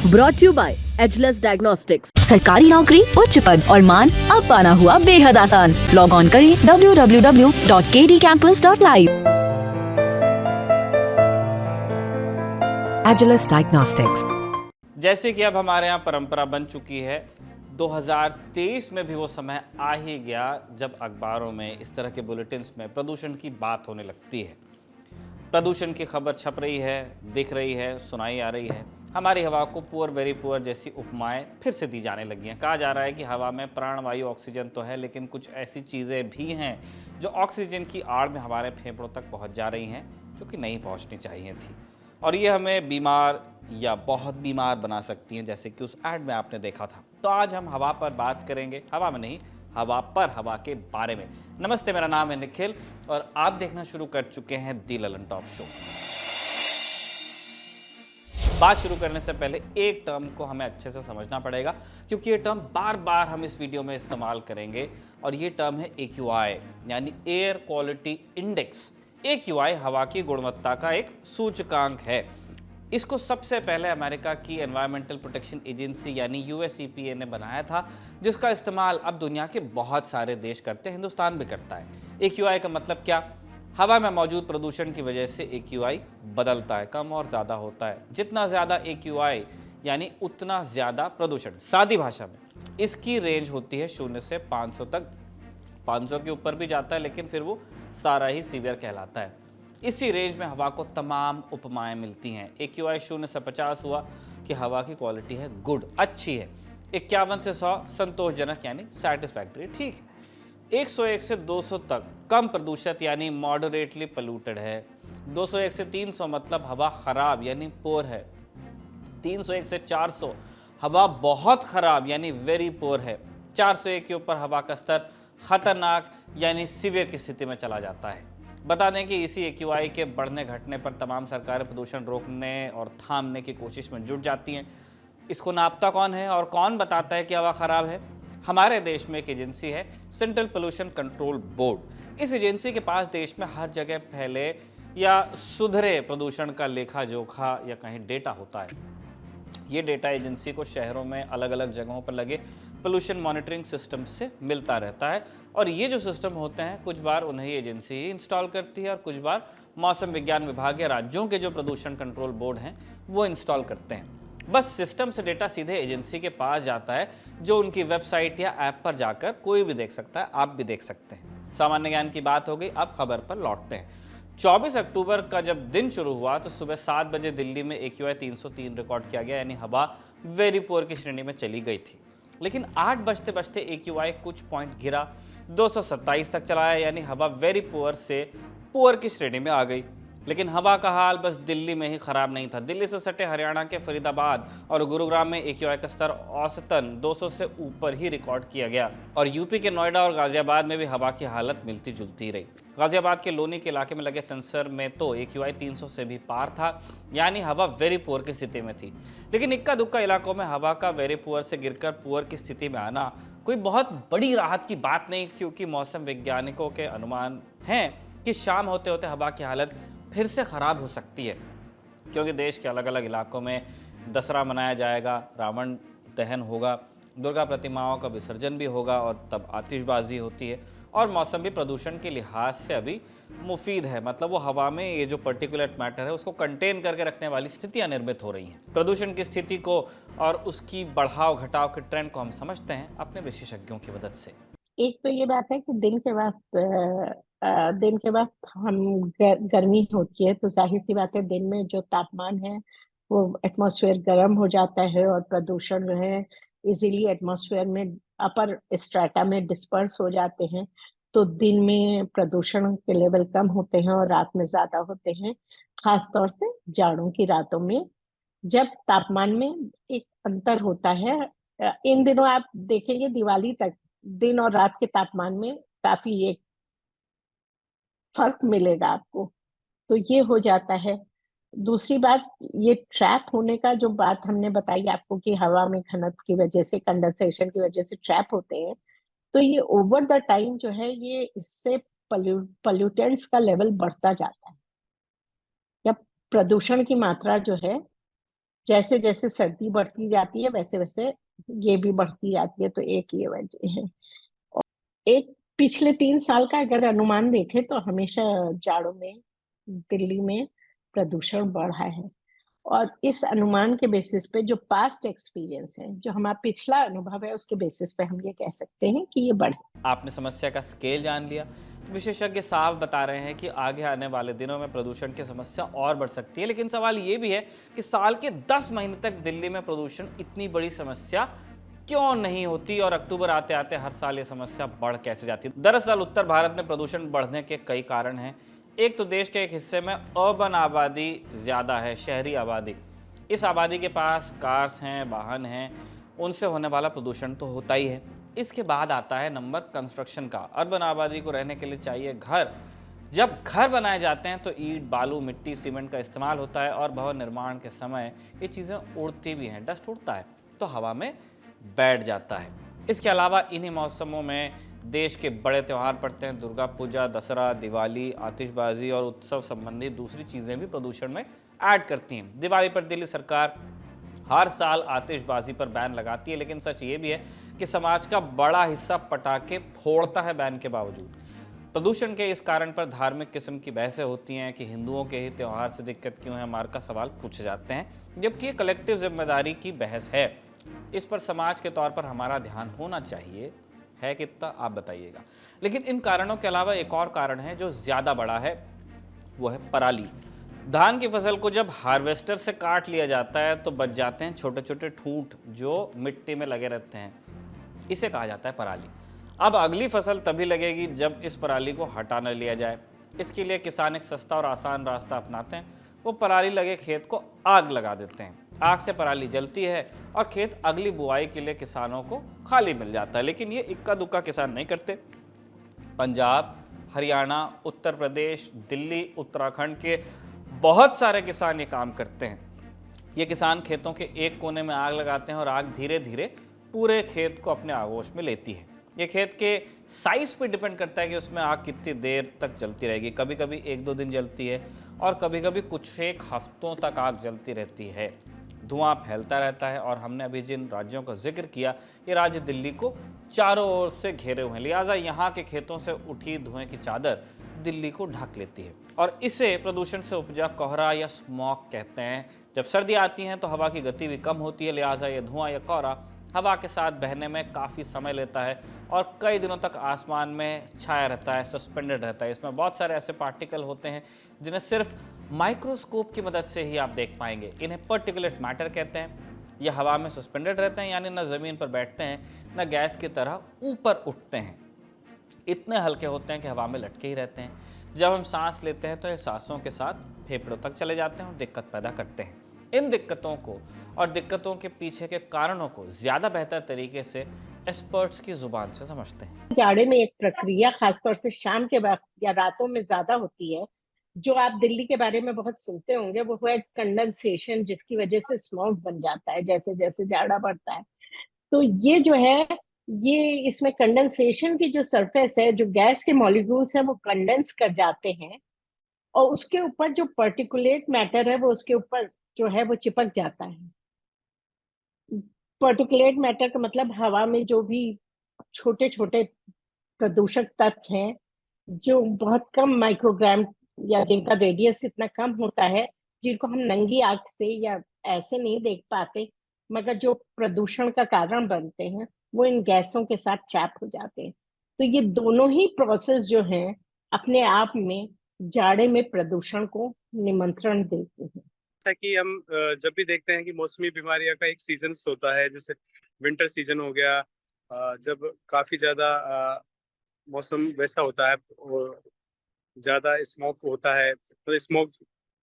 Brought you by Ageless Diagnostics. सरकारी नौकरी, उच्च पद और मान अब पाना हुआ बेहद आसान। लॉग ऑन करें www.kdcampus.live। Ageless diagnostics. जैसे कि अब हमारे यहाँ परंपरा बन चुकी है, 2023 में भी वो समय आ ही गया जब अखबारों में इस तरह के बुलेटिन्स में प्रदूषण की बात होने लगती है। प्रदूषण की खबर छप रही है, दिख रही है, सुनाई आ रही है। हमारी हवा को पुअर वेरी पुअर जैसी उपमाएं फिर से दी जाने लगी हैं। कहा जा रहा है कि हवा में प्राणवायु ऑक्सीजन तो है, लेकिन कुछ ऐसी चीज़ें भी हैं जो ऑक्सीजन की आड़ में हमारे फेफड़ों तक पहुंच जा रही हैं, जो कि नहीं पहुंचनी चाहिए थी, और ये हमें बीमार या बहुत बीमार बना सकती हैं, जैसे कि उस ऐड में आपने देखा था। तो आज हम हवा पर बात करेंगे, हवा में नहीं, हवा पर, हवा के बारे में। नमस्ते, मेरा नाम है निखिल और आप देखना शुरू कर चुके हैं दी ललन टॉप शो। बात शुरू करने से पहले एक टर्म को हमें अच्छे से समझना पड़ेगा, क्योंकि ये टर्म बार बार हम इस वीडियो में इस्तेमाल करेंगे, और ये टर्म है AQI, यानी एयर क्वालिटी इंडेक्स। AQI हवा की गुणवत्ता का एक सूचकांक है। इसको सबसे पहले अमेरिका की एनवायरमेंटल प्रोटेक्शन एजेंसी यानी USEPA ने बनाया था, जिसका इस्तेमाल अब दुनिया के बहुत सारे देश करते हैं, हिंदुस्तान भी करता है। AQI का मतलब क्या? हवा में मौजूद प्रदूषण की वजह से AQI बदलता है, कम और ज़्यादा होता है। जितना ज़्यादा AQI यानी उतना ज़्यादा प्रदूषण। सादी भाषा में इसकी रेंज होती है 0 से 500 तक। 500 के ऊपर भी जाता है, लेकिन फिर वो सारा ही सीवियर कहलाता है। इसी रेंज में हवा को तमाम उपमाएं मिलती हैं। AQI 0 से 50 हुआ कि हवा की क्वालिटी है गुड, अच्छी है। 51 से 100 संतोषजनक यानी सेटिस्फैक्ट्री, ठीक है। 101 से 200 तक कम प्रदूषित यानी मॉडरेटली पोल्यूटेड है। 201 से 300 मतलब हवा खराब यानी पुअर है। 301 से 400 हवा बहुत खराब यानी वेरी पुअर है। 401 के ऊपर हवा का स्तर खतरनाक यानी सीवियर की स्थिति में चला जाता है। बता दें कि इसी AQI के बढ़ने घटने पर तमाम सरकारें प्रदूषण रोकने और थामने की कोशिश में जुट जाती हैं। इसको नापता कौन है और कौन बताता है कि हवा खराब है? हमारे देश में एक एजेंसी है, सेंट्रल पोल्यूशन कंट्रोल बोर्ड। इस एजेंसी के पास देश में हर जगह फैले या सुधरे प्रदूषण का लेखा जोखा या कहीं डेटा होता है। ये डेटा एजेंसी को शहरों में अलग अलग जगहों पर लगे पोल्यूशन मॉनिटरिंग सिस्टम से मिलता रहता है, और ये जो सिस्टम होते हैं कुछ बार उन्हें एजेंसी ही इंस्टॉल करती है और कुछ बार मौसम विज्ञान विभाग या राज्यों के जो प्रदूषण कंट्रोल बोर्ड हैं वो इंस्टॉल करते हैं। बस सिस्टम से डेटा सीधे एजेंसी के पास जाता है, जो उनकी वेबसाइट या ऐप पर जाकर कोई भी देख सकता है, आप भी देख सकते हैं। सामान्य ज्ञान की बात हो गई, अब खबर पर लौटते हैं। 24 अक्टूबर का जब दिन शुरू हुआ तो सुबह 7 बजे दिल्ली में AQI 303 रिकॉर्ड किया गया, यानी हवा वेरी पुअर की श्रेणी में चली गई थी। लेकिन 8 बजते बजते AQI कुछ पॉइंट गिरा, 227 तक चला है, यानी हवा वेरी पुअर से पुअर की श्रेणी में आ गई। लेकिन हवा का हाल बस दिल्ली में ही खराब नहीं था। दिल्ली से सटे हरियाणा के फरीदाबाद और गुरुग्राम में AQI का स्तर औसतन 200 से ऊपर ही रिकॉर्ड किया गया, और यूपी के नोएडा और गाजियाबाद में भी हवा की हालत मिलती जुलती रही। गाजियाबाद के लोनी के इलाके में लगे सेंसर में तो AQI 300 से भी पार था, यानी हवा वेरी पुअर की स्थिति में थी। लेकिन इक्का दुक्का इलाकों में हवा का वेरी पुअर से गिरकर पुअर की स्थिति में आना कोई बहुत बड़ी राहत की बात नहीं, क्योंकि मौसम वैज्ञानिकों के अनुमान हैं कि शाम होते होते हवा की हालत फिर से ख़राब हो सकती है, क्योंकि देश के अलग अलग इलाकों में दशहरा मनाया जाएगा, रावण दहन होगा, दुर्गा प्रतिमाओं का विसर्जन भी होगा, और तब आतिशबाजी होती है। और मौसम भी प्रदूषण के लिहाज से अभी मुफीद है, मतलब वो हवा में ये जो पर्टिकुलेट मैटर है उसको कंटेन करके रखने वाली स्थितियाँ निर्मित हो रही हैं। प्रदूषण की स्थिति को और उसकी बढ़ाव घटाव के ट्रेंड को हम समझते हैं अपने विशेषज्ञों की मदद से। एक तो ये बात है कि दिन के वक्त हम गर्मी होती है, तो जाहिर सी बात है दिन में जो तापमान है वो एटमॉस्फेयर गर्म हो जाता है, और प्रदूषण जो है इजीली एटमॉस्फेयर में अपर स्ट्रेटा में डिस्पर्स हो जाते हैं। तो दिन में प्रदूषण के लेवल कम होते हैं और रात में ज्यादा होते हैं, खास तौर से जाड़ों की रातों में, जब तापमान में एक अंतर होता है। इन दिनों आप देखेंगे दिवाली तक दिन और रात के तापमान में काफी एक फर्क मिलेगा आपको, तो ये हो जाता है। दूसरी बात, ये ट्रैप होने का जो बात हमने बताई आपको कि हवा में घनत्व की वजह से, कंडेंसेशन की वजह से ट्रैप होते हैं, तो ये ओवर द टाइम जो है ये इससे पॉल्यूटेंट्स का लेवल बढ़ता जाता है, या प्रदूषण की मात्रा जो है जैसे जैसे सर्दी बढ़ती जाती है वैसे वैसे ये भी बढ़ती जाती है, तो एक ये वजह है। एक पिछले 3 साल का अगर अनुमान देखें तो हमेशा जाड़ों में दिल्ली में प्रदूषण बढ़ा है। और इस अनुमान के बेसिस पे जो पास्ट एक्सपीरियंस है, जो हमारा पिछला अनुभव है, उसके बेसिस पे हम ये कह सकते हैं कि ये बढ़े। आपने समस्या का स्केल जान लिया। विशेषज्ञ साफ बता रहे हैं कि आगे आने वाले दिनों में प्रदूषण की समस्या और बढ़ सकती है, लेकिन सवाल ये भी है कि साल के 10 महीने तक दिल्ली में प्रदूषण इतनी बड़ी समस्या क्यों नहीं होती और अक्टूबर आते आते हर साल ये समस्या बढ़ कैसे जाती है। दरअसल उत्तर भारत में प्रदूषण बढ़ने के कई कारण हैं। एक तो देश के एक हिस्से में अर्बन आबादी ज़्यादा है, शहरी आबादी। इस आबादी के पास कार्स हैं, वाहन हैं, उनसे होने वाला प्रदूषण तो होता ही है। इसके बाद आता है नंबर कंस्ट्रक्शन का। अर्बन आबादी को रहने के लिए चाहिए घर। जब घर बनाए जाते हैं तो ईंट, बालू, मिट्टी, सीमेंट का इस्तेमाल होता है और भवन निर्माण के समय ये चीज़ें उड़ती भी हैं। डस्ट उड़ता है तो हवा में बैठ जाता है। इसके अलावा इन्हीं मौसमों में देश के बड़े त्यौहार पड़ते हैं। दुर्गा पूजा, दशहरा, दिवाली, आतिशबाजी और उत्सव संबंधी दूसरी चीज़ें भी प्रदूषण में ऐड करती हैं। दिवाली पर दिल्ली सरकार हर साल आतिशबाजी पर बैन लगाती है, लेकिन सच ये भी है कि समाज का बड़ा हिस्सा पटाखे फोड़ता है बैन के बावजूद। प्रदूषण के इस कारण पर धार्मिक किस्म की बहसें होती हैं कि हिंदुओं के ही त्यौहार से दिक्कत क्यों है, मार का सवाल पूछे जाते हैं, जबकि ये कलेक्टिव जिम्मेदारी की बहस है। इस पर समाज के तौर पर हमारा ध्यान होना चाहिए। है कितना आप बताइएगा। लेकिन इन कारणों के अलावा एक और कारण है जो ज़्यादा बड़ा है, वो है पराली। धान की फसल को जब हार्वेस्टर से काट लिया जाता है तो बच जाते हैं छोटे छोटे ठूंठ जो मिट्टी में लगे रहते हैं। इसे कहा जाता है पराली। अब अगली फसल तभी लगेगी जब इस पराली को हटा न लिया जाए। इसके लिए किसान एक सस्ता और आसान रास्ता अपनाते हैं। वो पराली लगे खेत को आग लगा देते हैं। आग से पराली जलती है और खेत अगली बुआई के लिए किसानों को खाली मिल जाता है। लेकिन ये इक्का दुक्का किसान नहीं करते। पंजाब, हरियाणा, उत्तर प्रदेश, दिल्ली, उत्तराखंड के बहुत सारे किसान ये काम करते हैं। ये किसान खेतों के एक कोने में आग लगाते हैं और आग धीरे धीरे पूरे खेत को अपने आगोश में लेती है। ये खेत के साइज पे डिपेंड करता है कि उसमें आग कितनी देर तक जलती रहेगी। कभी कभी 1-2 दिन जलती है और कभी कभी कुछ एक हफ्तों तक आग जलती रहती है। धुआं फैलता रहता है और हमने अभी जिन राज्यों का जिक्र किया, ये राज्य दिल्ली को चारों ओर से घेरे हुए हैं, लिहाजा यहाँ के खेतों से उठी धुएं की चादर दिल्ली को ढक लेती है और इसे प्रदूषण से उपजा कोहरा या स्मॉग कहते हैं। जब सर्दी आती है तो हवा की गति भी कम होती है, लिहाजा ये धुआं या कोहरा हवा के साथ बहने में काफ़ी समय लेता है और कई दिनों तक आसमान में छाया रहता है, सस्पेंडेड रहता है। इसमें बहुत सारे ऐसे पार्टिकल होते हैं जिन्हें सिर्फ माइक्रोस्कोप की मदद से ही आप देख पाएंगे। इन्हें पर्टिकुलेट मैटर कहते हैं। ये हवा में सस्पेंडेड रहते हैं, यानी न ज़मीन पर बैठते हैं न गैस की तरह ऊपर उठते हैं। इतने हल्के होते हैं कि हवा में लटके ही रहते हैं। जब हम सांस लेते हैं तो ये सांसों के साथ फेफड़ों तक चले जाते हैं और दिक्कत पैदा करते हैं। इन दिक्कतों को और दिक्कतों के पीछे के कारणों को ज़्यादा बेहतर तरीके से एक्सपर्ट्स की ज़ुबान से समझते हैं। जाड़े में एक प्रक्रिया खासतौर से शाम के वक्त या रातों में ज्यादा होती है, जो आप दिल्ली के बारे में बहुत सुनते होंगे, वो है कंडेंसेशन, जिसकी वजह से स्मॉग बन जाता है जैसे जैसे जाड़ा बढ़ता है। तो ये जो है, ये इसमें कंडेंसेशन की जो सरफेस है, जो गैस के मॉलिक्यूल्स हैं वो कंडेंस कर जाते हैं और उसके ऊपर जो पर्टिकुलेट मैटर है वो उसके ऊपर जो है वो चिपक जाता है। पर्टिकुलेट मैटर का मतलब हवा में जो भी छोटे छोटे प्रदूषक तत्व हैं, जो बहुत कम माइक्रोग्राम या जिनका रेडियस इतना कम होता है, जिनको हम नंगी आंख से या ऐसे नहीं देख पाते, मगर जो प्रदूषण का कारण बनते हैं, वो इन गैसों के साथ ट्रैप हो जाते हैं। तो ये दोनों ही प्रोसेस जो हैं अपने आप में जाड़े में प्रदूषण को निमंत्रण देते हैं। जैसा कि हम जब भी देखते हैं कि मौसमी बीमारियों का एक सीजन होता है, जैसे विंटर सीजन हो गया, जब काफी ज्यादा मौसम वैसा होता है और ज्यादा स्मोक होता है, तो स्मोक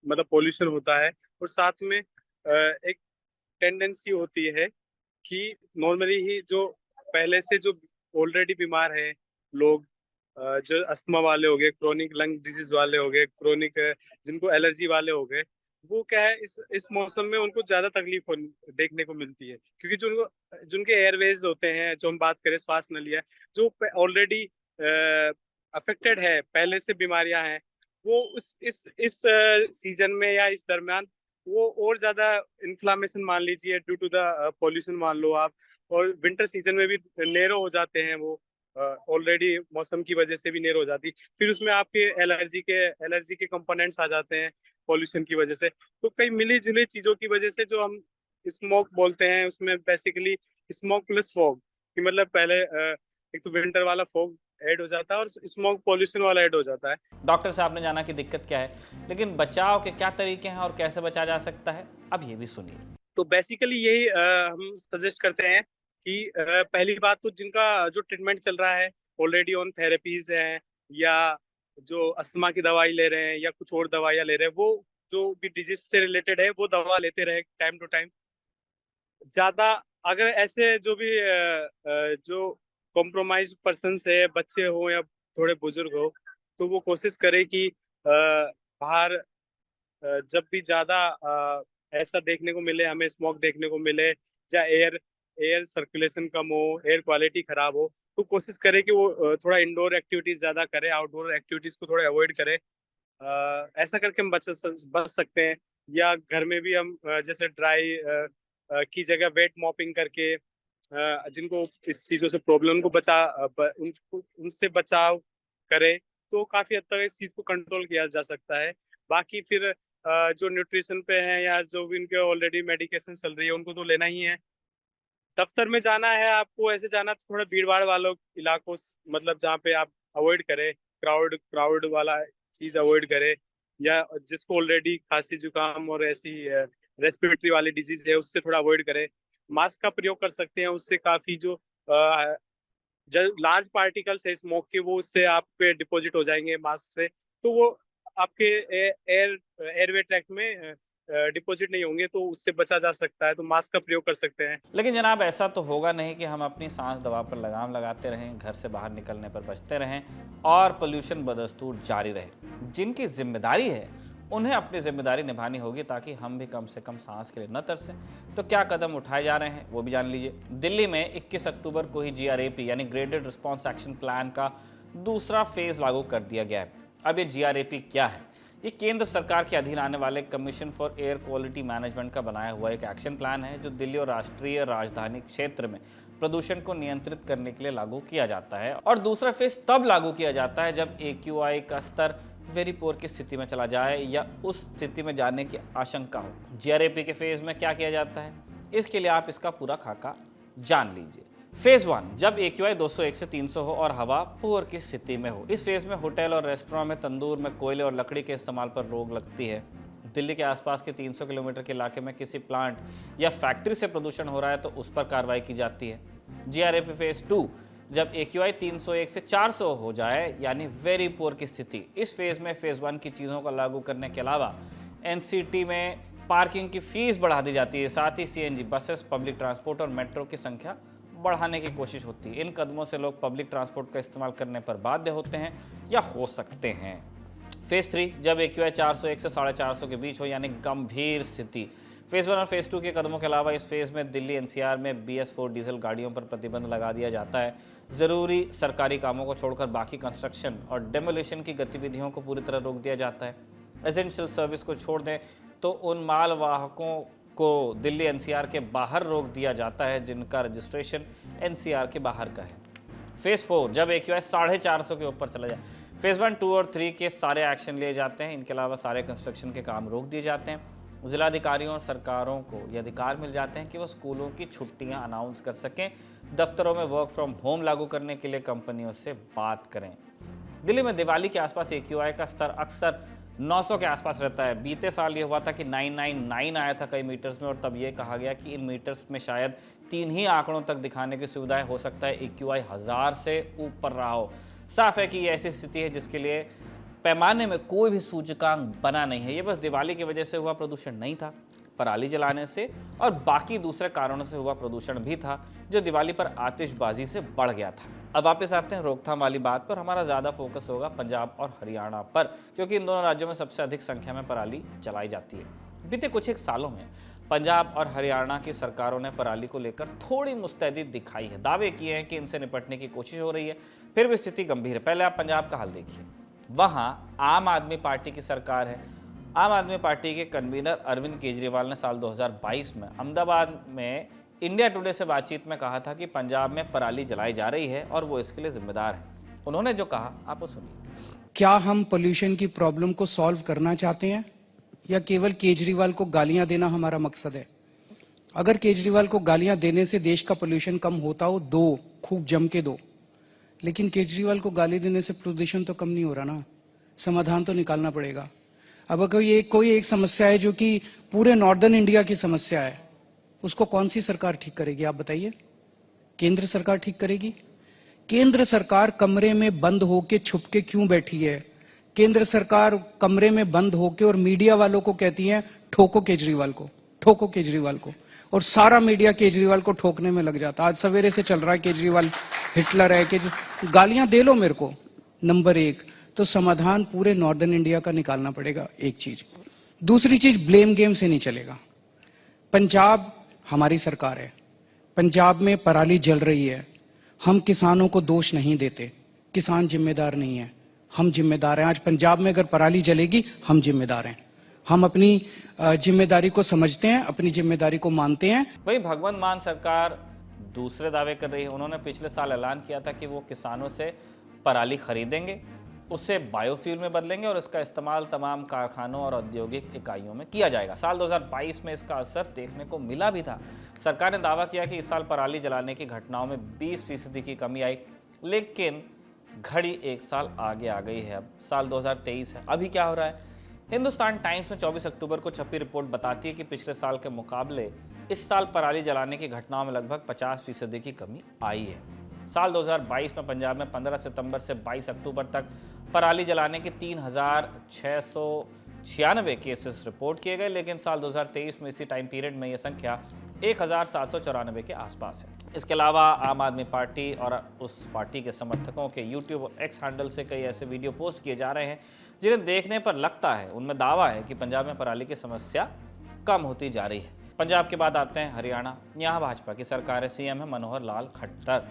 मतलब पोल्यूशन होता है, और साथ में एक टेंडेंसी होती है कि नॉर्मली ही जो पहले से जो ऑलरेडी बीमार है लोग, जो अस्थमा वाले हो गए, क्रोनिक लंग डिजीज वाले हो गए, क्रोनिक जिनको एलर्जी वाले हो गए, वो क्या है इस मौसम में उनको ज्यादा तकलीफ देखने को मिलती है, क्योंकि जिनके एयरवेज होते हैं, जो हम बात करें श्वास नलियां, जो ऑलरेडी अफेक्टेड है, पहले से बीमारियां हैं, वो इस सीजन में या इस दरमियान वो और ज़्यादा इन्फ्लामेशन मान लीजिए ड्यू टू द पॉल्यूशन मान लो आप, और विंटर सीजन में भी नैरो हो जाते हैं वो, ऑलरेडी मौसम की वजह से भी नैरो हो जाती, फिर उसमें आपके एलर्जी के कंपोनेंट्स आ जाते हैं पॉल्यूशन की वजह से। तो कई मिली जुली चीज़ों की वजह से जो हम स्मोक बोलते हैं, उसमें बेसिकली स्मोक प्लस फॉग, कि मतलब पहले एक तो विंटर वाला फॉग ऐड हो जाता है और स्मोक पॉल्यूशन वाला ऐड हो जाता है। डॉक्टर साहब ने जाना कि दिक्कत क्या है, लेकिन बचाव के क्या तरीके हैं और कैसे बचा जा सकता है, अब ये भी सुनिए। तो बेसिकली यही हम सजेस्ट करते हैं कि पहली बात तो जिनका जो ट्रीटमेंट चल रहा है, ऑलरेडी ऑन थेरेपीज हैं, या जो अस्थमा की दवाई ले रहे हैं या कुछ और दवाइयाँ ले रहे हैं, वो जो भी डिजीज से रिलेटेड है वो दवा लेते रहे टाइम टू टाइम। ज्यादा अगर ऐसे जो भी जो कॉम्प्रोमाइज पर्सन है, बच्चे हो या थोड़े बुजुर्ग हो, तो वो कोशिश करे कि बाहर जब भी ज्यादा ऐसा देखने को मिले, हमें स्मोक देखने को मिले, या एयर एयर सर्कुलेशन कम हो, एयर क्वालिटी खराब हो, तो कोशिश करे कि वो थोड़ा इंडोर एक्टिविटीज ज्यादा करे, आउटडोर एक्टिविटीज को थोड़ा अवॉइड करे। ऐसा करके हम बच सकते हैं। या घर में भी हम जैसे ड्राई की जगह वेट मॉपिंग करके, जिनको इस चीज़ों से प्रॉब्लम को उनसे बचाव करे, तो काफ़ी हद तक इस चीज़ को कंट्रोल किया जा सकता है। बाकी फिर जो न्यूट्रिशन पे हैं या जो भी इनके ऑलरेडी मेडिकेशन चल रही है, उनको तो लेना ही है। दफ्तर में जाना है आपको, ऐसे जाना तो थोड़ा भीड़ भाड़ वालों इलाकों मतलब जहाँ पे आप अवॉइड करें, क्राउड वाला चीज़ अवॉइड करें, या जिसको ऑलरेडी खांसी जुकाम और ऐसी रेस्पिरेटरी वाली डिजीज है, उससे थोड़ा अवॉइड करें। मास्क का प्रयोग कर सकते हैं, उससे काफ़ी जो लार्ज पार्टिकल्स है स्मोक के, वो उससे आप पे डिपॉजिट हो जाएंगे मास्क से, तो वो आपके एयरवे ट्रैक्ट में डिपॉजिट नहीं होंगे, तो उससे बचा जा सकता है। तो मास्क का प्रयोग कर सकते हैं। लेकिन जनाब ऐसा तो होगा नहीं कि हम अपनी सांस दवा पर लगाम लगाते रहें, घर से बाहर निकलने पर बचते रहें और पोल्यूशन बदस्तूर जारी रहे। जिनकी जिम्मेदारी है उन्हें अपनी जिम्मेदारी निभानी होगी, ताकि हम भी कम से कम सांस के लिए न तरसें। तो क्या कदम उठाए जा रहे हैं वो भी जान लीजिए। दिल्ली में 21 अक्टूबर को ही GRAP यानी ग्रेडेड रिस्पॉन्स एक्शन प्लान का दूसरा फेज लागू कर दिया गया है। अब ये GRAP क्या है? ये केंद्र सरकार के अधीन आने वाले commission for air quality management का बनाया हुआ एक एक्शन प्लान है, जो दिल्ली और राष्ट्रीय राजधानी क्षेत्र में प्रदूषण को नियंत्रित करने के लिए लागू किया जाता है। और दूसरा फेज तब लागू किया जाता है जब AQI का स्तर वेरी पुअर की स्थिति में चला जाए या उस स्थिति में जाने की आशंका हो। GRAP के फेज में क्या किया जाता है, इसके लिए आप इसका पूरा खाका जान लीजिए। फेज 1, जब AQI 201 से 300 हो और हवा पुअर की स्थिति में हो। इस फेज में होटल और रेस्टोरेंट में तंदूर में कोयले और लकड़ी के इस्तेमाल पर रोक लगती है। दिल्ली के आसपास के 300 किलोमीटर के इलाके में किसी प्लांट या फैक्ट्री से प्रदूषण हो रहा है तो उस पर कार्रवाई की जाती है। GRAP फेज 2, जब AQI 301 से 400 हो जाए यानी वेरी पुअर की स्थिति। इस फेज में फेज 1 की चीज़ों को लागू करने के अलावा NCT में पार्किंग की फीस बढ़ा दी जाती है। साथ ही CNG बसेस, पब्लिक ट्रांसपोर्ट और मेट्रो की संख्या बढ़ाने की कोशिश होती है। इन कदमों से लोग पब्लिक ट्रांसपोर्ट का इस्तेमाल करने पर बाध्य होते हैं या हो सकते हैं। फेज 3, जब AQI 401 से 450 के बीच हो यानी गंभीर स्थिति। फेज 1 और फेज 2 के कदमों के अलावा इस फेज में दिल्ली NCR में BS4 डीजल गाड़ियों पर प्रतिबंध लगा दिया जाता है। ज़रूरी सरकारी कामों को छोड़कर बाकी कंस्ट्रक्शन और डेमोलिशन की गतिविधियों को पूरी तरह रोक दिया जाता है। एसेंशियल सर्विस को छोड़ दें तो उन मालवाहकों को दिल्ली NCR के बाहर रोक दिया जाता है जिनका रजिस्ट्रेशन NCR के बाहर का है। फेज 4, जब AQI 450 के ऊपर चला जाए। फेज 1, 2 और 3 के सारे एक्शन लिए जाते हैं। इनके अलावा सारे कंस्ट्रक्शन के काम रोक दिए जाते हैं। जिलाधिकारियों और सरकारों को ये अधिकार मिल जाते हैं कि वो स्कूलों की छुट्टियां अनाउंस कर सकें। दफ्तरों में वर्क फ्रॉम होम लागू करने के लिए कंपनियों से बात करें। दिल्ली में दिवाली के आसपास AQI का स्तर अक्सर 900 के आसपास रहता है। बीते साल ये हुआ था कि 999 आया था कई मीटर्स में, और तब ये कहा गया कि इन मीटर्स में शायद 3 ही आंकड़ों तक दिखाने की सुविधाएं हो सकता है AQI 1000 से ऊपर रहा हो। साफ है कि ये ऐसी स्थिति है जिसके लिए पैमाने में कोई भी सूचकांक बना नहीं है। ये बस दिवाली की वजह से हुआ प्रदूषण नहीं था, पराली जलाने से और बाकी दूसरे कारणों से हुआ प्रदूषण भी था, जो दिवाली पर आतिशबाजी से बढ़ गया था। अब वापस आते हैं रोकथाम वाली बात पर। हमारा ज़्यादा फोकस होगा पंजाब और हरियाणा पर, क्योंकि इन दोनों राज्यों में सबसे अधिक संख्या में पराली जलाई जाती है। बीते कुछ एक सालों में पंजाब और हरियाणा की सरकारों ने पराली को लेकर थोड़ी मुस्तैदी दिखाई है। दावे किए हैं कि इनसे निपटने की कोशिश हो रही है, फिर भी स्थिति गंभीर है। पहले आप पंजाब का हाल देखिए। वहाँ आम आदमी पार्टी की सरकार है आम आदमी पार्टी के कन्वीनर अरविंद केजरीवाल ने साल 2022 में अहमदाबाद में इंडिया टुडे से बातचीत में कहा था कि पंजाब में पराली जलाई जा रही है और वो इसके लिए जिम्मेदार है। उन्होंने जो कहा आप वो सुनिए। क्या हम पोल्यूशन की प्रॉब्लम को सॉल्व करना चाहते हैं या केवल केजरीवाल को गालियां देना हमारा मकसद है? अगर केजरीवाल को गालियां देने से देश का पोल्यूशन कम होता हो, दो, खूब जम के दो, लेकिन केजरीवाल को गाली देने से प्रदूषण तो कम नहीं हो रहा ना। समाधान तो निकालना पड़ेगा। अब अगर कोई एक समस्या है जो कि पूरे नॉर्दर्न इंडिया की समस्या है, उसको कौन सी सरकार ठीक करेगी आप बताइए? केंद्र सरकार ठीक करेगी? केंद्र सरकार कमरे में बंद होके छुप के क्यों बैठी है? केंद्र सरकार कमरे में बंद होके और मीडिया वालों को कहती है ठोको केजरीवाल को, ठोको केजरीवाल को, और सारा मीडिया केजरीवाल को ठोकने में लग जाता। आज सवेरे से चल रहा है केजरीवाल हिटलर है, गालियां दे लो मेरे को। नंबर एक, तो समाधान पूरे नॉर्दर्न इंडिया का निकालना पड़ेगा, एक चीज। दूसरी चीज, ब्लेम गेम से नहीं चलेगा। पंजाब हमारी सरकार है, पंजाब में पराली जल रही है, हम किसानों को दोष नहीं देते, किसान जिम्मेदार नहीं है, हम जिम्मेदार हैं। आज पंजाब में अगर पराली जलेगी हम जिम्मेदार हैं, हम अपनी जिम्मेदारी को समझते हैं, अपनी जिम्मेदारी को मानते हैं। वहीं भगवंत मान सरकार दूसरे दावे कर रही है। उन्होंने पिछले साल ऐलान किया था कि वो किसानों से पराली खरीदेंगे, उसे बायोफ्यूल में बदलेंगे और इसका इस्तेमाल तमाम कारखानों और औद्योगिक इकाइयों में किया जाएगा। साल 2022 में इसका असर देखने को मिला भी था। सरकार ने दावा किया कि इस साल पराली जलाने की घटनाओं में 20% की कमी आई, लेकिन घड़ी एक साल आगे आ गई है। अब साल 2023 है, अभी क्या हो रहा है? हिंदुस्तान टाइम्स में 24 अक्टूबर को छपी रिपोर्ट बताती है कि पिछले साल के मुकाबले इस साल पराली जलाने की घटनाओं में लगभग 50% की कमी आई है। साल 2022 में पंजाब में 15 सितंबर से 22 अक्टूबर तक पराली जलाने के 3,696 केसेस रिपोर्ट किए गए, लेकिन साल 2023 में इसी टाइम पीरियड में यह संख्या 1,794 के आसपास है। इसके अलावा आम आदमी पार्टी और उस पार्टी के समर्थकों के यूट्यूब और एक्स हैंडल से कई ऐसे वीडियो पोस्ट किए जा रहे हैं जिन्हें देखने पर लगता है, उनमें दावा है कि पंजाब में पराली की समस्या कम होती जा रही है। पंजाब के बाद आते हैं हरियाणा। यहाँ भाजपा की सरकार है, सीएम है मनोहर लाल खट्टर।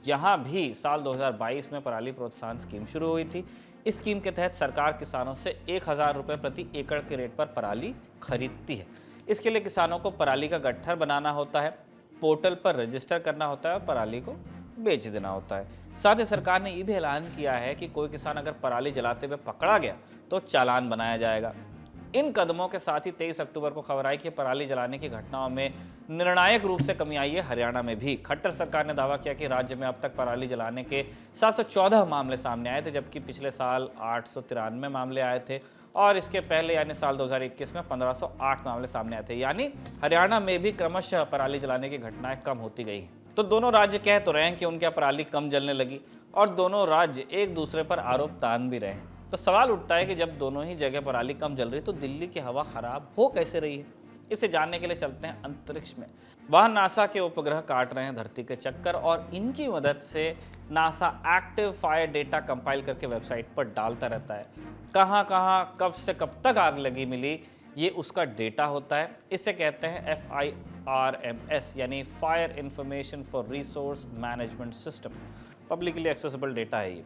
यहाँ भी साल 2022 में पराली प्रोत्साहन स्कीम शुरू हुई थी। इस स्कीम के तहत सरकार किसानों से 1,000 रुपये प्रति एकड़ के रेट पर पराली खरीदती है। इसके लिए किसानों को पराली का गट्ठर बनाना होता है, पोर्टल पर रजिस्टर करना होता है और पराली को बेच देना होता है। साथ ही सरकार ने ये भी ऐलान किया है कि कोई किसान अगर पराली जलाते हुए पकड़ा गया तो चालान बनाया जाएगा। इन कदमों के साथ ही 23 अक्टूबर को खबर आई कि पराली जलाने की घटनाओं में निर्णायक रूप से कमी आई है हरियाणा में भी। खट्टर सरकार ने दावा किया कि राज्य में अब तक पराली जलाने के 714 मामले सामने आए थे, जबकि पिछले साल 893 मामले आए थे और इसके पहले यानी साल 2021 में 1508 मामले सामने आए थे। यानी हरियाणा में भी क्रमशः पराली जलाने की घटनाएं कम होती गई हैं। तो दोनों राज्य कह तो रहे हैं कि उनके यहाँ पराली कम जलने लगी और दोनों राज्य एक दूसरे पर आरोप तान भी रहे हैं। तो सवाल उठता है कि जब दोनों ही जगह पराली कम जल रही तो दिल्ली की हवा खराब हो कैसे रही है? इसे जानने के लिए चलते हैं अंतरिक्ष में। वहाँ नासा के उपग्रह काट रहे हैं धरती के चक्कर और इनकी मदद से NASA active fire data compile करके वेबसाइट पर डालता रहता है। कहाँ कहाँ कब से कब तक आग लगी मिली, ये उसका डेटा होता है। इसे कहते हैं FIRMS यानी fire information for resource management system. Publicly accessible data है ये।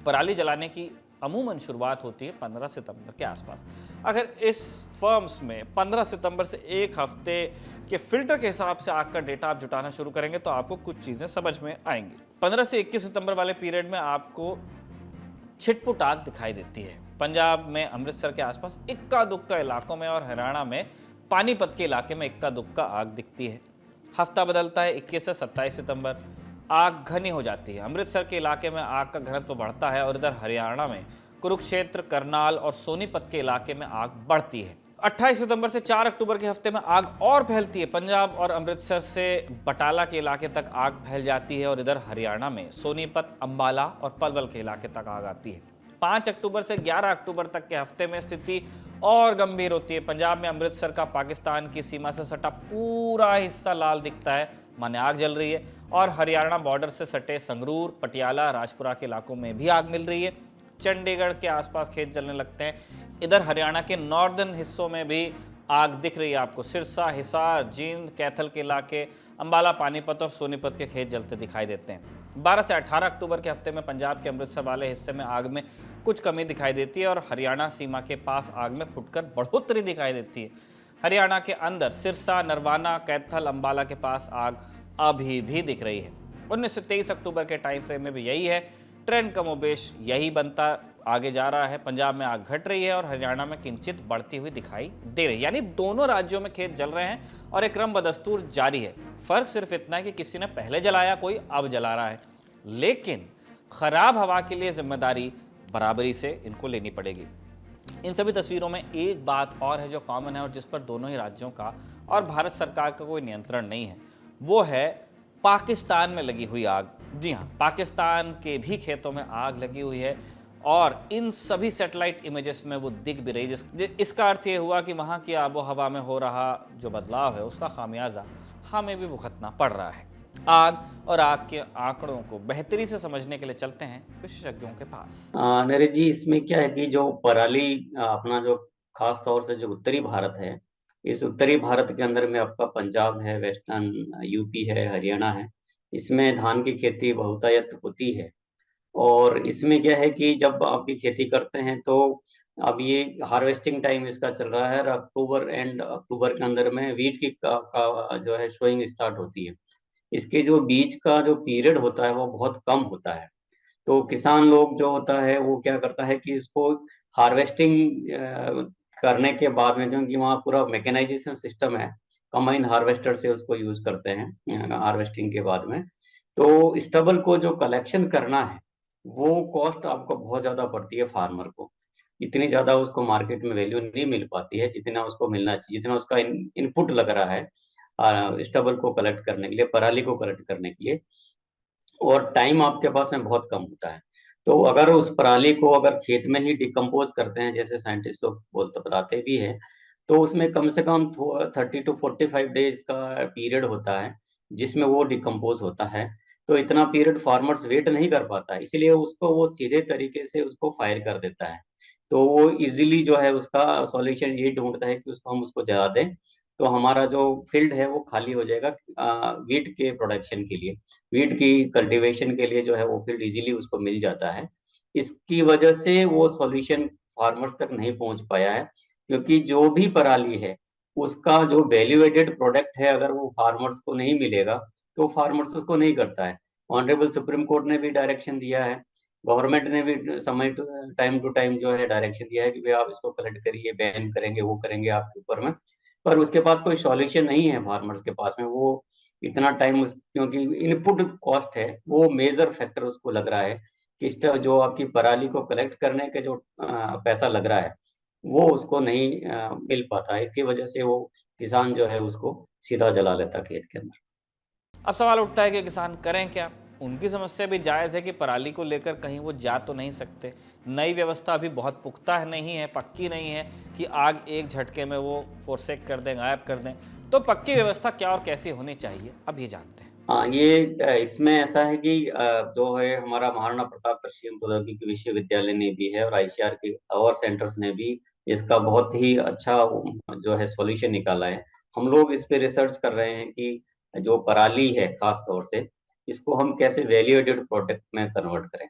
पराली जलाने की अमूमन शुरुआत होती है 15 सितंबर के आसपास। अगर इस फर्म्स में 15 सितंबर से एक हफ्ते के फिल्टर के हिसाब से आग का डेटा आप जुटाना शुरू करेंगे तो आपको कुछ चीज़ें समझ में आएंगी। 15 से 21 सितंबर वाले पीरियड में आपको छिटपुट आग दिखाई देती है। पंजाब में अमृतसर के आसपास इक्का दुक्का इलाकों में और हरियाणा में पानीपत के इलाके में इक्का दुक्का आग दिखती है। हफ्ता बदलता है 21 से 27 सितंबर, आग घनी हो जाती है। अमृतसर के इलाके में आग का घनत्व बढ़ता है और इधर हरियाणा में कुरुक्षेत्र, करनाल और सोनीपत के इलाके में आग बढ़ती है। 28 सितंबर से 4 अक्टूबर के हफ्ते में आग और फैलती है। पंजाब और अमृतसर से बटाला के इलाके तक आग फैल जाती है और इधर हरियाणा में सोनीपत, अंबाला और पलवल के इलाके तक आग आती है। 5 अक्टूबर से 11 अक्टूबर तक के हफ्ते में स्थिति और गंभीर होती है। पंजाब में अमृतसर का पाकिस्तान की सीमा से सटा पूरा हिस्सा लाल दिखता है, माने आग जल रही है। और हरियाणा बॉर्डर से सटे संगरूर, पटियाला, राजपुरा के इलाकों में भी आग मिल रही है। चंडीगढ़ के आसपास खेत जलने लगते हैं। इधर हरियाणा के नॉर्दर्न हिस्सों में भी आग दिख रही है आपको। सिरसा, हिसार, जींद, कैथल के इलाके, अंबाला, पानीपत और सोनीपत के खेत जलते दिखाई देते हैं। 12 से 18 अक्टूबर के हफ्ते में पंजाब के अमृतसर वाले हिस्से में आग में कुछ कमी दिखाई देती है और हरियाणा सीमा के पास आग में फुटकर बढ़ोतरी दिखाई देती है। हरियाणा के अंदर सिरसा, नरवाना, कैथल, अंबाला के पास आग अभी भी दिख रही है। 19 से 23 अक्टूबर के टाइम फ्रेम में भी यही है, ट्रेंड कमोबेश यही बनता आगे जा रहा है। पंजाब में आग घट रही है और हरियाणा में किंचित बढ़ती हुई दिखाई दे रही है। यानी दोनों राज्यों में खेत जल रहे हैं और एक क्रम बदस्तूर जारी है। फर्क सिर्फ इतना है कि किसी ने पहले जलाया, कोई अब जला रहा है, लेकिन खराब हवा के लिए जिम्मेदारी बराबरी से इनको लेनी पड़ेगी। इन सभी तस्वीरों में एक बात और है जो कॉमन है और जिस पर दोनों ही राज्यों का और भारत सरकार का कोई नियंत्रण नहीं है, वो है पाकिस्तान में लगी हुई आग। जी हाँ, पाकिस्तान के भी खेतों में आग लगी हुई है और इन सभी सैटेलाइट इमेजेस में वो दिख भी रही है। इसका अर्थ ये हुआ कि वहाँ की आबो हवा में हो रहा जो बदलाव है उसका खामियाजा हमें भी भुगतना पड़ रहा है। आग और आग के आंकड़ों को बेहतरी से समझने के लिए चलते हैं विशेषज्ञों के पास। नरेश जी, इसमें क्या है कि जो पराली अपना जो खास तौर से जो उत्तरी भारत है, इस उत्तरी भारत के अंदर में आपका पंजाब है, वेस्टर्न यूपी है, हरियाणा है, इसमें धान की खेती बहुतायत होती है। और इसमें क्या है कि जब आपकी खेती करते हैं तो अब ये हार्वेस्टिंग टाइम इसका चल रहा है और अक्टूबर के अंदर में वीट की का जो है शोइंग स्टार्ट होती है। इसके जो बीज का जो पीरियड होता है वो बहुत कम होता है। तो किसान लोग जो होता है वो क्या करता है कि इसको हार्वेस्टिंग करने के बाद में, क्योंकि वहाँ पूरा मैकेनाइजेशन सिस्टम है, कंबाइन हार्वेस्टर से उसको यूज करते हैं हार्वेस्टिंग के बाद में। तो स्टबल को जो कलेक्शन करना है वो कॉस्ट आपको बहुत ज्यादा पड़ती है फार्मर को। इतनी ज्यादा उसको मार्केट में वैल्यू नहीं मिल पाती है जितना उसको मिलना चाहिए, जितना उसका इनपुट लग रहा है स्टबल को कलेक्ट करने के लिए, पराली को कलेक्ट करने के लिए, और टाइम आपके पास में बहुत कम होता है। तो अगर उस पराली को अगर खेत में ही डिकम्पोज करते हैं, जैसे साइंटिस्ट लोग बोलते बताते भी हैं, तो उसमें कम से कम 30 to 45 डेज का पीरियड होता है जिसमें वो डिकम्पोज होता है। तो इतना पीरियड फार्मर्स वेट नहीं कर पाता है, इसलिए उसको वो सीधे तरीके से उसको फायर कर देता है। तो वो इजीली जो है उसका सॉल्यूशन ये ढूंढता है कि उसको हम उसको जला दें, तो हमारा जो फील्ड है वो खाली हो जाएगा वीट के प्रोडक्शन के लिए, वीट की कल्टीवेशन के लिए जो है वो फील्ड इजीली उसको मिल जाता है। इसकी वजह से वो सॉल्यूशन फार्मर्स तक नहीं पहुंच पाया है, क्योंकि जो भी पराली है उसका जो वैल्यू एडेड प्रोडक्ट है अगर वो फार्मर्स को नहीं मिलेगा तो फार्मर्स उसको नहीं करता है। ऑनरेबल सुप्रीम कोर्ट ने भी डायरेक्शन दिया है, गवर्नमेंट ने भी समय टाइम टू टाइम जो है डायरेक्शन दिया है कि भाई आप इसको कलेक्ट करिए, बैन करेंगे, वो करेंगे आपके ऊपर में, पर उसके पास कोई सॉल्यूशन नहीं है फार्मर्स के पास में। वो इतना टाइम क्योंकि इनपुट कॉस्ट है वो मेजर फैक्टर उसको लग रहा है कि जो आपकी पराली को कलेक्ट करने के जो पैसा लग रहा है वो उसको नहीं मिल पाता है। इसकी वजह से वो किसान जो है उसको सीधा जला लेता खेत के अंदर। अब सवाल उठता है कि किसान करें क्या। उनकी समस्या भी जायज़ है कि पराली को लेकर कहीं वो जा तो नहीं सकते, नई व्यवस्था अभी बहुत पुख्ता नहीं है, पक्की नहीं है कि आग एक झटके में वो फोरसेक कर दें, गायब कर दें। तो पक्की व्यवस्था क्या और कैसी होनी चाहिए, अब ये जानते हैं। हाँ, ये इसमें ऐसा है कि जो है हमारा महाराणा प्रताप कृषि प्रौद्योगिकी विश्वविद्यालय ने भी है और आईसीआर के और सेंटर्स ने भी इसका बहुत ही अच्छा जो है सॉल्यूशन निकाला है। हम लोग इस पे रिसर्च कर रहे हैं कि जो पराली है खास तौर से इसको हम कैसे वैल्यू एडेड प्रोडक्ट में कन्वर्ट करें।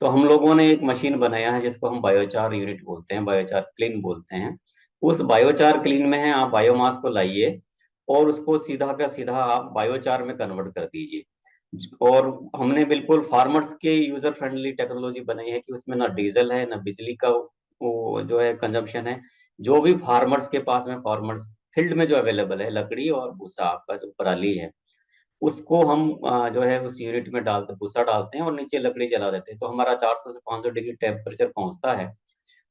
तो हम लोगों ने एक मशीन बनाया है जिसको हम बायोचार यूनिट बोलते हैं, बायोचार क्लीन बोलते हैं। उस बायोचार क्लीन में है आप बायोमास को लाइए और उसको सीधा का सीधा आप बायोचार में कन्वर्ट कर दीजिए। और हमने बिल्कुल फार्मर्स के यूजर फ्रेंडली टेक्नोलॉजी बनाई है कि उसमें ना डीजल है ना बिजली का वो जो है कंजम्पशन है। जो भी फार्मर्स के पास में फार्मर्स फील्ड में जो अवेलेबल है, लकड़ी और भूसा आपका जो पराली है, उसको हम जो है उस यूनिट में डालते, भूसा डालते हैं और नीचे लकड़ी जला देते हैं। तो हमारा 400 से 500 डिग्री टेम्परेचर पहुंचता है।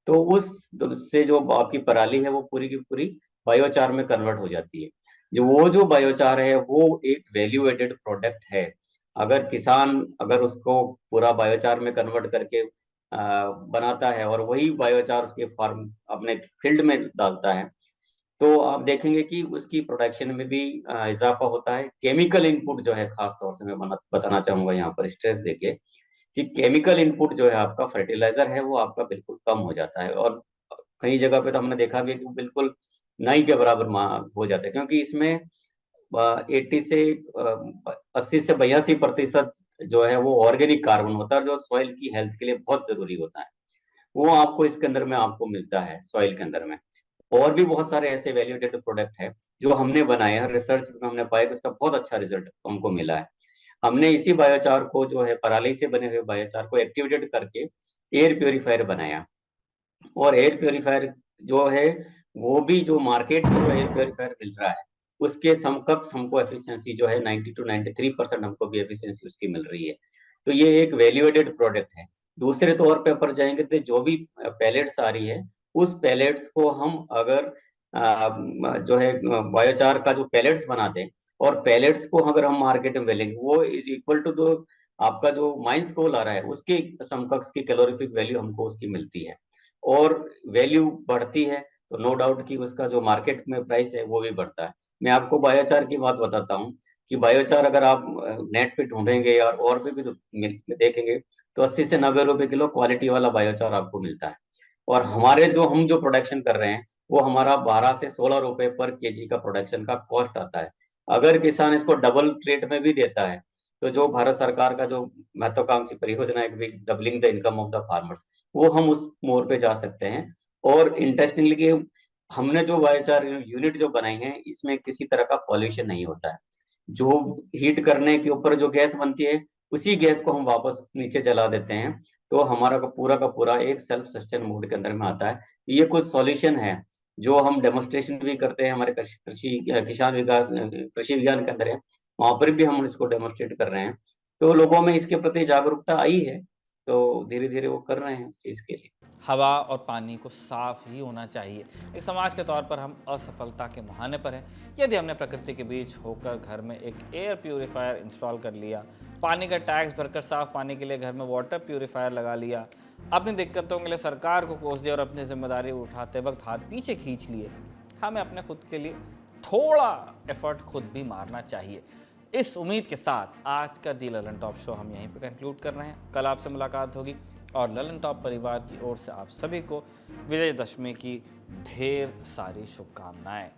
तो उससे जो आपकी पराली है वो पूरी की पूरी बायोचार में कन्वर्ट हो जाती है। जो बायोचार है वो एक वैल्यू एडेड प्रोडक्ट है। अगर किसान अगर उसको पूरा बायोचार में कन्वर्ट करके बनाता है और वही बायोचार उसके फार्म अपने फील्ड में डालता है तो आप देखेंगे कि उसकी प्रोडक्शन में भी इजाफा होता है। केमिकल इनपुट जो है खास तौर से मैं बताना चाहूंगा यहाँ पर स्ट्रेस देके कि केमिकल इनपुट जो है आपका फर्टिलाइजर है वो आपका बिल्कुल कम हो जाता है। और कई जगह पे तो हमने देखा भी है कि बिल्कुल नहीं के बराबर हो जाता है, क्योंकि इसमें 80 से 80 से 82% जो है वो ऑर्गेनिक कार्बन होता है जो सॉइल की हेल्थ के लिए बहुत जरूरी होता है। वो आपको इसके अंदर में आपको मिलता है सॉइल के अंदर में। और भी बहुत सारे ऐसे वैल्यू एडेड प्रोडक्ट है जो हमने बनाए हैं, रिसर्च में हमने पाया कि उसका बहुत अच्छा रिजल्ट हमको मिला है। हमने इसी बायोचार को जो है पराली से बने हुए बायोचार को एक्टिवेटेड करके एयर प्योरीफायर बनाया। और एयर प्योरीफायर जो है वो भी जो मार्केट में जो एयर प्योरीफायर मिल रहा है उसके समकक्ष हमको एफिशिएंसी जो है 90 to 93% हमको भी एफिशिएंसी उसकी मिल रही है। तो ये एक वैल्यू एडेड प्रोडक्ट है। दूसरे तौर पे पर जाएंगे तो जो भी पैलेट्स आ रही है उस पैलेट्स को हम अगर जो है बायोचार का जो पैलेट्स बना दें और पैलेट्स को अगर हम मार्केट में बेचेंगे वो इज इक्वल टू जो आपका जो माइंस कोल आ रहा है उसके समकक्ष की कैलोरीफिक वैल्यू हमको उसकी मिलती है। और वैल्यू बढ़ती है तो नो डाउट कि उसका जो मार्केट में प्राइस है वो भी बढ़ता है। मैं आपको बायोचार की बात बताता हूँ कि बायोचार अगर आप नेट पे ढूंढेंगे या और भी देखेंगे तो 80 से 90 रुपए किलो क्वालिटी वाला बायोचार आपको मिलता है। और हमारे जो हम जो प्रोडक्शन कर रहे हैं वो हमारा 12 से 16 रुपए पर केजी का प्रोडक्शन का कॉस्ट आता है। अगर किसान इसको डबल रेट में भी देता है तो जो भारत सरकार का जो महत्वाकांक्षी परियोजना है doubling the income of the farmers, वो हम उस मोड़ पे जा सकते हैं। और इंटरेस्टिंगली कि हमने जो बायोचार यूनिट जो बनाई है इसमें किसी तरह का पॉल्यूशन नहीं होता है। जो हीट करने के ऊपर जो गैस बनती है उसी गैस को हम वापस नीचे जला देते हैं। तो हमारा का पूरा एक सेल्फ सस्टेन मोड के अंदर में आता है। ये कुछ सॉल्यूशन है जो हम डेमोन्स्ट्रेशन भी करते हैं हमारे किसान विकास कृषि विज्ञान के अंदर है, वहां पर भी हम इसको डेमोन्स्ट्रेट कर रहे हैं। तो लोगों में इसके प्रति जागरूकता आई है तो धीरे धीरे वो कर रहे हैं इस चीज के लिए। हवा और पानी को साफ ही होना चाहिए। एक समाज के तौर पर हम असफलता के मुहाने पर हैं। यदि हमने प्रकृति के बीच होकर घर में एक एयर प्यूरीफायर इंस्टॉल कर लिया, पानी का टैक्स भरकर साफ पानी के लिए घर में वाटर प्यूरीफायर लगा लिया, अपनी दिक्कतों के लिए सरकार को कोस दिया और अपनी जिम्मेदारी उठाते वक्त हाथ पीछे खींच लिए, हमें अपने खुद के लिए थोड़ा एफर्ट खुद भी मारना चाहिए। इस उम्मीद के साथ आज का दी ललन टॉप शो हम यहीं पे कंक्लूड कर रहे हैं। कल आपसे मुलाकात होगी और ललन टॉप परिवार की ओर से आप सभी को विजयदशमी की ढेर सारी शुभकामनाएं।